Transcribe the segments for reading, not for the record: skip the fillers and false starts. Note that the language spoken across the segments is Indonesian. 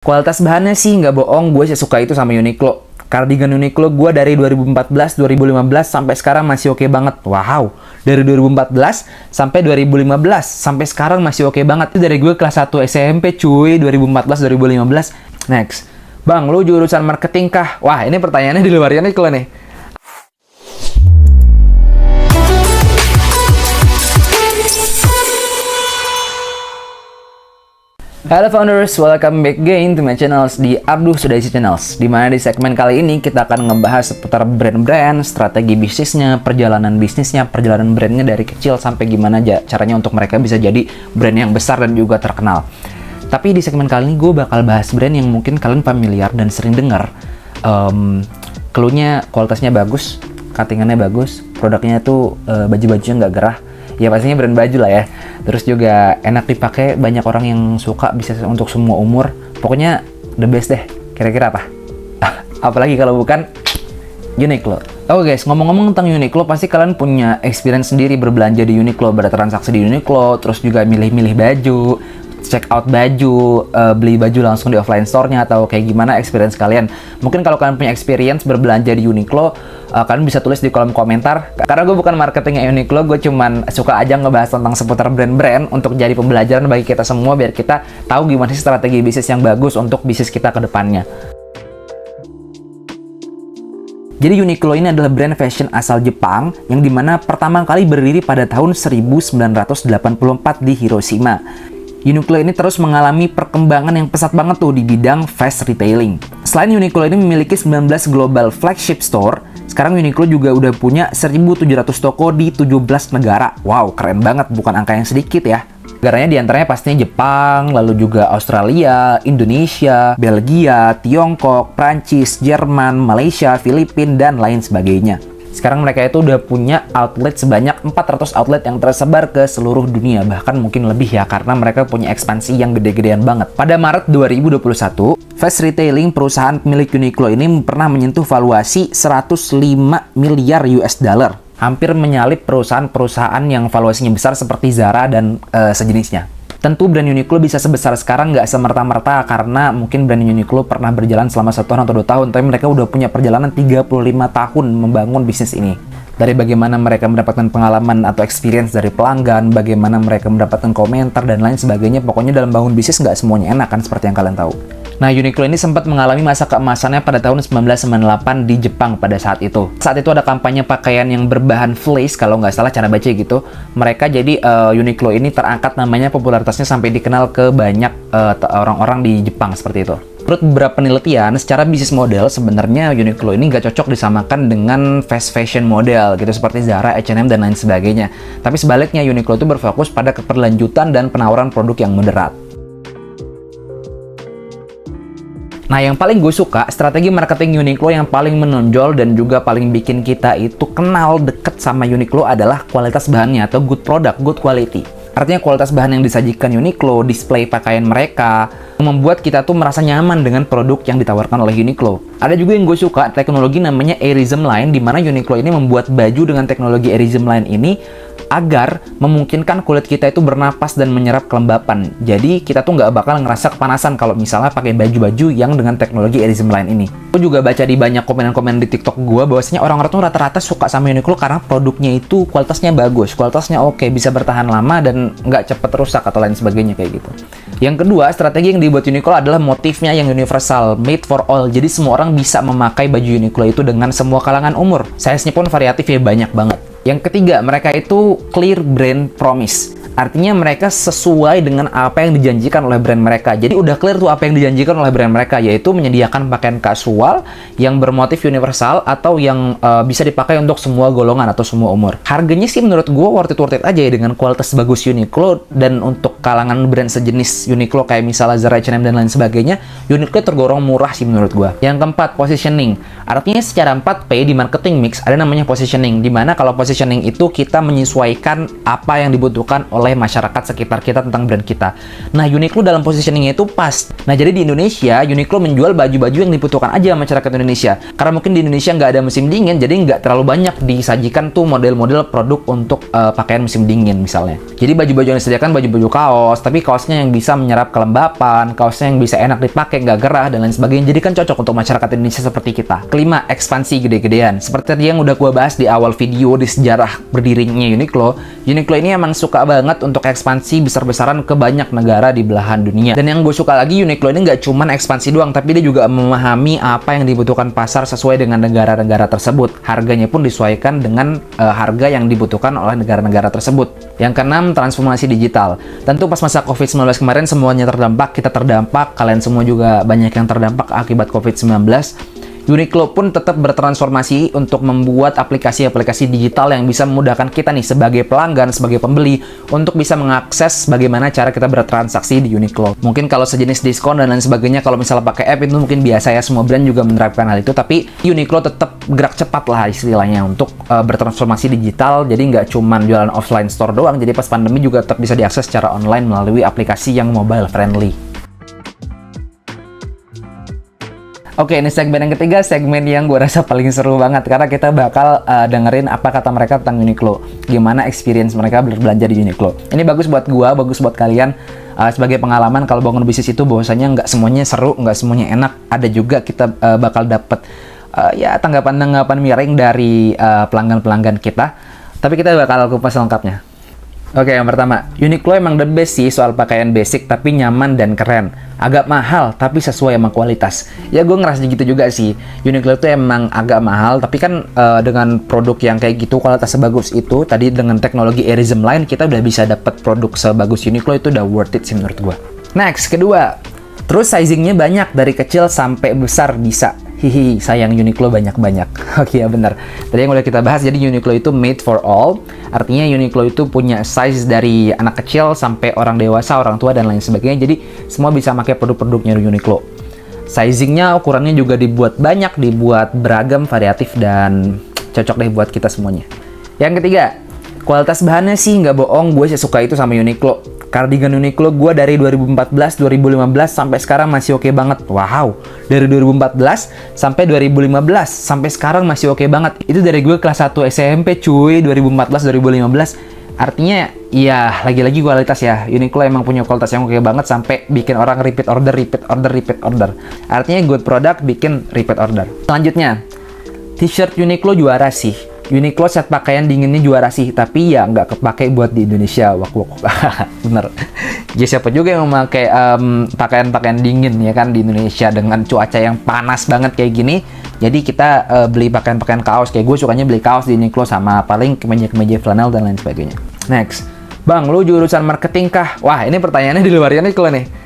Kualitas bahannya sih nggak bohong, gue sih suka itu sama Uniqlo. Kardigan Uniqlo gue dari 2014, 2015 sampai sekarang masih oke banget. Wow, dari 2014 sampai 2015 sampai sekarang masih oke banget. Itu dari gue kelas 1 SMP cuy, 2014, 2015. Next. Bang, lu jurusan marketing kah? Wah, ini pertanyaannya di luar Uniqlo nih. Halo founders, welcome back again to my channels di Abduh Sudaisi Channels. Dimana di segmen kali ini kita akan ngebahas seputar brand-brand, strategi bisnisnya, perjalanan brandnya dari kecil sampai gimana caranya untuk mereka bisa jadi brand yang besar dan juga terkenal. Tapi di segmen kali ini gue bakal bahas brand yang mungkin kalian familiar dan sering dengar. Cluenya kualitasnya bagus, cuttingannya bagus, produknya tuh baju-bajunya nggak gerah. Ya pastinya brand baju lah ya. Terus juga enak dipakai, banyak orang yang suka, bisa untuk semua umur. Pokoknya the best deh. Kira-kira apa? Apalagi kalau bukan Uniqlo. Oke guys, ngomong-ngomong tentang Uniqlo, pasti kalian punya experience sendiri berbelanja di Uniqlo, bertransaksi di Uniqlo, terus juga milih-milih baju, check out baju, beli baju langsung di offline store-nya, atau kayak gimana experience kalian. Mungkin kalau kalian punya experience berbelanja di Uniqlo, kalian bisa tulis di kolom komentar. Karena gue bukan marketingnya Uniqlo, gue cuman suka aja ngebahas tentang seputar brand-brand untuk jadi pembelajaran bagi kita semua, biar kita tahu gimana sih strategi bisnis yang bagus untuk bisnis kita ke depannya. Jadi Uniqlo ini adalah brand fashion asal Jepang yang dimana pertama kali berdiri pada tahun 1984 di Hiroshima. Uniqlo ini terus mengalami perkembangan yang pesat banget tuh di bidang fast retailing. Selain Uniqlo ini memiliki 19 global flagship store, sekarang Uniqlo juga udah punya 1.700 toko di 17 negara. Wow, keren banget, bukan angka yang sedikit ya. Negaranya diantaranya pastinya Jepang, lalu juga Australia, Indonesia, Belgia, Tiongkok, Prancis, Jerman, Malaysia, Filipina, dan lain sebagainya. Sekarang mereka itu udah punya outlet sebanyak 400 outlet yang tersebar ke seluruh dunia, bahkan mungkin lebih ya, karena mereka punya ekspansi yang gede-gedean banget. Pada Maret 2021, fast retailing perusahaan pemilik Uniqlo ini pernah menyentuh valuasi 105 miliar US dollar. Hampir menyalip perusahaan-perusahaan yang valuasinya besar seperti Zara dan sejenisnya. Tentu brand Uniqlo bisa sebesar sekarang nggak semerta-merta karena mungkin brand Uniqlo pernah berjalan selama 1 tahun atau 2 tahun, tapi mereka udah punya perjalanan 35 tahun membangun bisnis ini. Dari bagaimana mereka mendapatkan pengalaman atau experience dari pelanggan, bagaimana mereka mendapatkan komentar dan lain sebagainya. Pokoknya dalam bangun bisnis nggak semuanya enak kan, seperti yang kalian tahu. Nah, Uniqlo ini sempat mengalami masa keemasannya pada tahun 1998 di Jepang pada saat itu. Saat itu ada kampanye pakaian yang berbahan fleece, kalau nggak salah cara baca gitu. Mereka jadi Uniqlo ini terangkat namanya, popularitasnya sampai dikenal ke banyak orang-orang di Jepang seperti itu. Menurut beberapa penelitian, secara bisnis model sebenarnya Uniqlo ini nggak cocok disamakan dengan fast fashion model gitu seperti Zara, H&M, dan lain sebagainya. Tapi sebaliknya, Uniqlo itu berfokus pada keberlanjutan dan penawaran produk yang moderat. Nah, yang paling gue suka, strategi marketing Uniqlo yang paling menonjol dan juga paling bikin kita itu kenal deket sama Uniqlo adalah kualitas bahannya atau good product, good quality. Artinya kualitas bahan yang disajikan Uniqlo, display pakaian mereka, membuat kita tuh merasa nyaman dengan produk yang ditawarkan oleh Uniqlo. Ada juga yang gue suka, teknologi namanya Airism Line, di mana Uniqlo ini membuat baju dengan teknologi Airism Line ini agar memungkinkan kulit kita itu bernapas dan menyerap kelembapan. Jadi kita tuh nggak bakal ngerasa kepanasan kalau misalnya pakai baju-baju yang dengan teknologi Airism Line ini. Gue juga baca di banyak komen-komen di TikTok gue bahwasanya orang-orang tuh rata-rata suka sama Uniqlo karena produknya itu kualitasnya bagus, kualitasnya oke, bisa bertahan lama dan nggak cepet rusak atau lain sebagainya kayak gitu. Yang kedua, strategi yang dibuat Uniqlo adalah motifnya yang universal, made for all. Jadi semua orang bisa memakai baju Uniqlo itu dengan semua kalangan umur. Size-nya pun variatif ya, banyak banget. Yang ketiga, mereka itu clear brand promise. Artinya mereka sesuai dengan apa yang dijanjikan oleh brand mereka. Jadi udah clear tuh apa yang dijanjikan oleh brand mereka, yaitu menyediakan pakaian kasual yang bermotif universal atau yang bisa dipakai untuk semua golongan atau semua umur. Harganya sih menurut gue worth it aja ya, dengan kualitas bagus Uniqlo, dan untuk kalangan brand sejenis Uniqlo kayak misalnya Zara, H&M, dan lain sebagainya, Uniqlo tergolong murah sih menurut gue. Yang keempat, positioning. Artinya secara 4P di marketing mix ada namanya positioning, dimana kalau positioning itu kita menyesuaikan apa yang dibutuhkan oleh oleh masyarakat sekitar kita tentang brand kita. Nah, Uniqlo dalam positioningnya itu pas. Nah, jadi di Indonesia, Uniqlo menjual baju-baju yang dibutuhkan aja masyarakat Indonesia. Karena mungkin di Indonesia nggak ada musim dingin, jadi nggak terlalu banyak disajikan tuh model-model produk untuk pakaian musim dingin misalnya. Jadi baju-baju yang disediakan baju-baju kaos, tapi kaosnya yang bisa menyerap kelembapan, kaosnya yang bisa enak dipakai, nggak gerah, dan lain sebagainya. Jadi kan cocok untuk masyarakat Indonesia seperti kita. Kelima, ekspansi gede-gedean. Seperti yang udah gue bahas di awal video di sejarah berdirinya Uniqlo, Uniqlo ini emang suka banget untuk ekspansi besar-besaran ke banyak negara di belahan dunia. Dan yang gue suka lagi, Uniqlo ini nggak cuman ekspansi doang, tapi dia juga memahami apa yang dibutuhkan pasar sesuai dengan negara-negara tersebut. Harganya pun disesuaikan dengan harga yang dibutuhkan oleh negara-negara tersebut. Yang keenam, transformasi digital. Tentu pas masa COVID-19 kemarin semuanya terdampak, kita terdampak, kalian semua juga banyak yang terdampak akibat COVID-19. Uniqlo pun tetap bertransformasi untuk membuat aplikasi-aplikasi digital yang bisa memudahkan kita nih sebagai pelanggan, sebagai pembeli untuk bisa mengakses bagaimana cara kita bertransaksi di Uniqlo. Mungkin kalau sejenis diskon dan lain sebagainya, kalau misalnya pakai app itu mungkin biasa ya, semua brand juga menerapkan hal itu, tapi Uniqlo tetap gerak cepat lah istilahnya untuk bertransformasi digital, jadi nggak cuma jualan offline store doang, jadi pas pandemi juga tetap bisa diakses secara online melalui aplikasi yang mobile friendly. Oke, ini segmen yang ketiga, segmen yang gue rasa paling seru banget karena kita bakal dengerin apa kata mereka tentang Uniqlo, gimana experience mereka berbelanja di Uniqlo. Ini bagus buat gue, bagus buat kalian sebagai pengalaman kalau bangun bisnis itu bahwasanya nggak semuanya seru, nggak semuanya enak. Ada juga kita bakal dapet ya tanggapan-tanggapan miring dari pelanggan-pelanggan kita. Tapi kita bakal kupas lengkapnya. Oke, yang pertama, Uniqlo emang the best sih soal pakaian basic tapi nyaman dan keren. Agak mahal tapi sesuai sama kualitas. Ya gue ngerasa gitu juga sih. Uniqlo itu emang agak mahal tapi kan dengan produk yang kayak gitu, kualitas sebagus itu, tadi dengan teknologi Airism Line kita udah bisa dapat produk sebagus Uniqlo, itu udah worth it sih menurut gue. Next, kedua, terus sizingnya banyak dari kecil sampai besar bisa. Hihi, sayang Uniqlo banyak-banyak. Oke, ya benar. Tadi yang udah kita bahas, jadi Uniqlo itu made for all. Artinya Uniqlo itu punya size dari anak kecil sampai orang dewasa, orang tua, dan lain sebagainya. Jadi semua bisa pakai produk-produknya Uniqlo. Sizingnya, ukurannya juga dibuat banyak, dibuat beragam, variatif, dan cocok deh buat kita semuanya. Yang ketiga, kualitas bahannya sih nggak bohong, gue sih suka itu sama Uniqlo. Cardigan Uniqlo gue dari 2014, 2015 sampai sekarang masih oke banget. Wow, dari 2014 sampai 2015 sampai sekarang masih oke banget. Itu dari gue kelas 1 SMP cuy, 2014, 2015. Artinya ya lagi-lagi kualitas ya. Uniqlo emang punya kualitas yang oke banget sampai bikin orang repeat order. Artinya good product bikin repeat order. Selanjutnya, t-shirt Uniqlo juara sih. Uniqlo set pakaian dinginnya juara sih, tapi ya nggak kepake buat di Indonesia. Wak. Bener. Ya siapa juga yang memakai pakaian-pakaian dingin ya kan di Indonesia dengan cuaca yang panas banget kayak gini. Jadi kita beli pakaian-pakaian kaos, kayak gue sukanya beli kaos di Uniqlo sama paling kemeja-kemeja flanel dan lain sebagainya. Next, Bang, lu jurusan marketing kah? Wah, ini pertanyaannya di luar Uniqlo nih.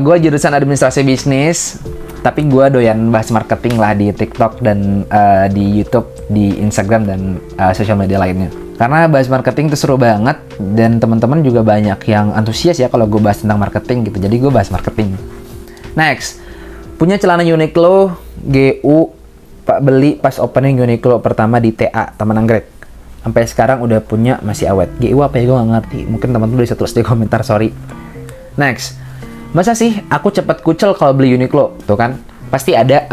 Gue jurusan administrasi bisnis, tapi gue doyan bahas marketing lah di TikTok dan di YouTube, di Instagram dan sosial media lainnya. Karena bahas marketing itu seru banget dan teman-teman juga banyak yang antusias ya kalau gue bahas tentang marketing gitu. Jadi gue bahas marketing. Next, punya celana Uniqlo GU, Pak, beli pas opening Uniqlo pertama di TA Taman Anggrek. Sampai sekarang udah punya, masih awet. GU apa ya gue nggak ngerti. Mungkin teman-teman bisa tulis di komentar, sorry. Next. Masa sih aku cepat kucel kalau beli Uniqlo? Tuh kan, pasti ada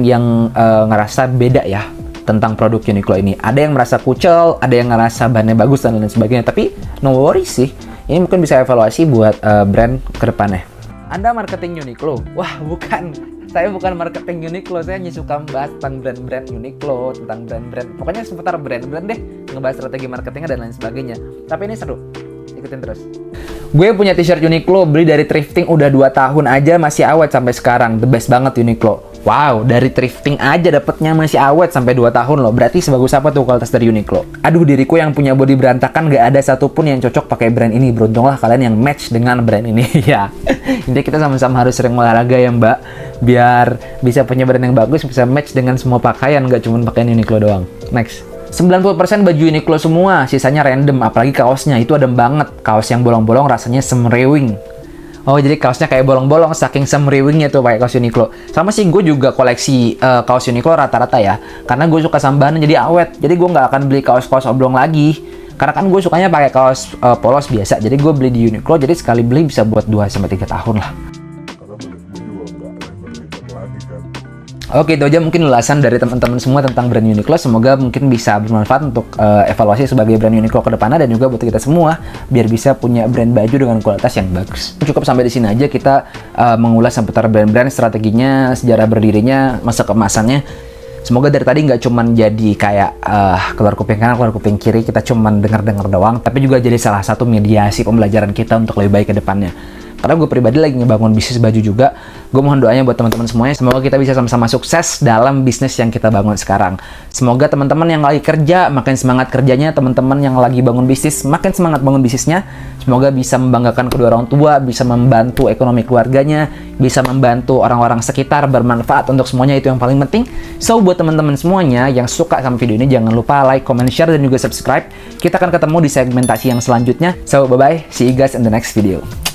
yang ngerasa beda ya tentang produk Uniqlo ini. Ada yang merasa kucel, ada yang ngerasa bahannya bagus dan lain sebagainya. Tapi no worries sih, ini mungkin bisa evaluasi buat brand ke depannya. Anda marketing Uniqlo? Wah, bukan. Saya bukan marketing Uniqlo, saya hanya suka membahas tentang brand-brand Uniqlo, tentang brand-brand. Pokoknya seputar brand-brand deh, ngebahas strategi marketingnya dan lain sebagainya. Tapi ini seru, ikutin terus. Gue punya t-shirt Uniqlo, beli dari thrifting udah 2 tahun aja masih awet sampai sekarang. The best banget Uniqlo. Wow, dari thrifting aja dapetnya masih awet sampai 2 tahun loh. Berarti sebagus apa tuh kualitas dari Uniqlo? Aduh, diriku yang punya body berantakan gak ada satupun yang cocok pakai brand ini. Beruntunglah kalian yang match dengan brand ini. Ya, intinya kita sama-sama harus sering olahraga ya mbak, biar bisa punya brand yang bagus, bisa match dengan semua pakaian, gak cuma pakaian Uniqlo doang. Next. 90% baju Uniqlo semua, sisanya random, apalagi kaosnya, itu adem banget. Kaos yang bolong-bolong rasanya semriwing. Oh, jadi kaosnya kayak bolong-bolong, saking semriwingnya tuh pakai kaos Uniqlo. Sama sih, gue juga koleksi kaos Uniqlo rata-rata ya, karena gue suka sama bahannya jadi awet. Jadi gue nggak akan beli kaos-kaos oblong lagi. Karena kan gue sukanya pakai kaos polos biasa, jadi gue beli di Uniqlo, jadi sekali beli bisa buat 2-3 tahun lah. Karena budgetmu juga nggak lebar-lebar lagi kan. Oke, itu aja mungkin ulasan dari teman-teman semua tentang brand Uniqlo. Semoga mungkin bisa bermanfaat untuk evaluasi sebagai brand Uniqlo ke depannya, dan juga buat kita semua biar bisa punya brand baju dengan kualitas yang bagus. Cukup sampai di sini aja kita mengulas seputar brand-brand, strateginya, sejarah berdirinya, masa kemasannya. Semoga dari tadi nggak cuman jadi kayak keluar kuping kanan, keluar kuping kiri, kita cuman dengar-dengar doang, tapi juga jadi salah satu mediasi pembelajaran kita untuk lebih baik ke depannya. Karena gue pribadi lagi ngebangun bisnis baju juga. Gue mohon doanya buat teman-teman semuanya. Semoga kita bisa sama-sama sukses dalam bisnis yang kita bangun sekarang. Semoga teman-teman yang lagi kerja makin semangat kerjanya, teman-teman yang lagi bangun bisnis makin semangat bangun bisnisnya. Semoga bisa membanggakan kedua orang tua, bisa membantu ekonomi keluarganya, bisa membantu orang-orang sekitar, bermanfaat untuk semuanya, itu yang paling penting. So, buat teman-teman semuanya yang suka sama video ini, jangan lupa like, comment, share, dan juga subscribe. Kita akan ketemu di segmentasi yang selanjutnya. So, bye-bye. See you guys in the next video.